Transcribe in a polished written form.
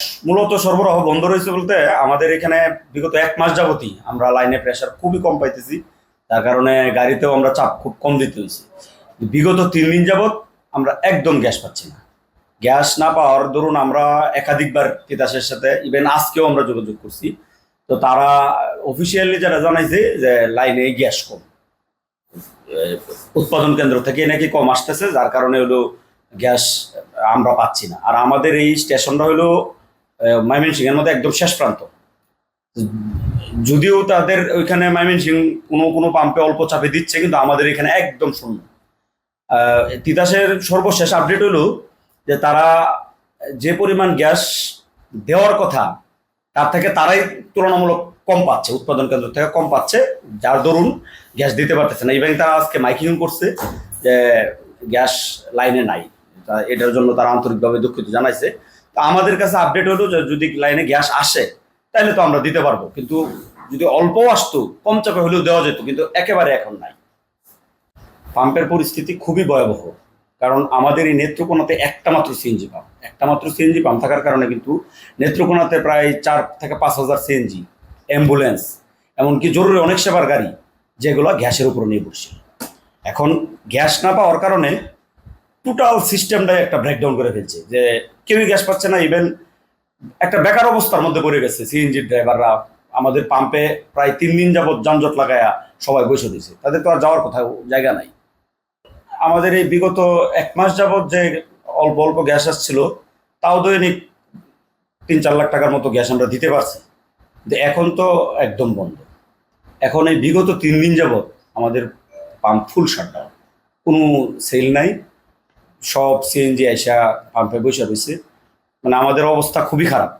মূলত সরবরাহ বন্ধ রয়েছে বলতে আমাদের এখানে বিগত 1 মাস যাবতই আমরা লাইনে প্রেসার খুবই কম পাইতেছি। তার কারণে গাড়িতেও আমরা চাপ খুব কম দিতে হয়েছে। বিগত 3 দিন যাবত আমরা একদম গ্যাস পাচ্ছি না। গ্যাস না পাওয়ার দরুন আমরা একাধিকবার তিতাসের সাথে ইভেন আজকেও আমরা যোগাযোগ করছি। তো তারা অফিসিয়ালি যারা জানাইছে যে লাইনে গ্যাস কম, উৎপাদন কেন্দ্র থেকে নাকি কম আসতেছে, যার কারণে হলো গ্যাস আমরা পাচ্ছি না। আর আমাদের এই স্টেশনটা হলো ময়মনসিংহের মধ্যে একদম শেষ প্রান্ত। যদিও তাদের ওইখানে ময়মনসিংহ কোনো কোনো পাম্পে অল্প চাপে দিচ্ছে, কিন্তু আমাদের এখানে একদম শূন্য। তিতাসের সর্বশেষ আপডেট হলো যে তারা যে পরিমাণ গ্যাস দেওয়ার কথা তার থেকে তারাই তুলনামূলক কম পাচ্ছে, উৎপাদন কেন্দ্র থেকে কম পাচ্ছে, যার দরুন গ্যাস দিতে পারতেছে না। ইভেন তারা আজকে মাইকিং করছে যে গ্যাস লাইনে নাই। এটার জন্য তারা আন্তরিকভাবে দুঃখিত জানাইছে। তো আমাদের কাছে আপডেট হলো যে যদি লাইনে গ্যাস আসে তাহলে তো আমরা দিতে পারবো, কিন্তু যদি অল্প আসতো কম চাপে হলেও দেওয়া যেত, কিন্তু একেবারে এখন নাই। পাম্পের পরিস্থিতি খুবই ভয়াবহ, কারণ আমাদের এই নেত্রকোনাতে একটা মাত্র সিএনজি পাম্প থাকার কারণে কিন্তু নেত্রকোনাতে প্রায় 4 থেকে 5 হাজার সিএনজি, অ্যাম্বুলেন্স, এমনকি জরুরি অনেক সেবার গাড়ি যেগুলো গ্যাসের উপর নির্ভরশীল। এখন গ্যাস না পাওয়ার কারণে টোটাল সিস্টেমটাই একটা ব্রেকডাউন করে ফেলছে, যে কেউই গ্যাস পাচ্ছে না। ইভেন একটা বেকার অবস্থার মধ্যে পড়ে গেছে সিএনজি ড্রাইভাররা। আমাদের পাম্পে প্রায় 3 দিন যাবৎ যানজট লাগায়া সবাই বসে দিয়েছে, তাদের তো আর যাওয়ার কোথাও জায়গা নাই। আমাদের এই বিগত 1 মাস যাবৎ যে অল্প অল্প গ্যাস আসছিল, তাও দৈনিক 3-4 লাখ টাকার মতো গ্যাস আমরা দিতে পারছি। কিন্তু এখন তো একদম বন্ধ। এখন এই বিগত 3 দিন যাবৎ আমাদের পাম্প ফুল শাটডাউন, কোনো সেল নাই। সব সিএনজি আইসা পাম্পে বসে রয়েছে। মানে আমাদের অবস্থা খুবই খারাপ।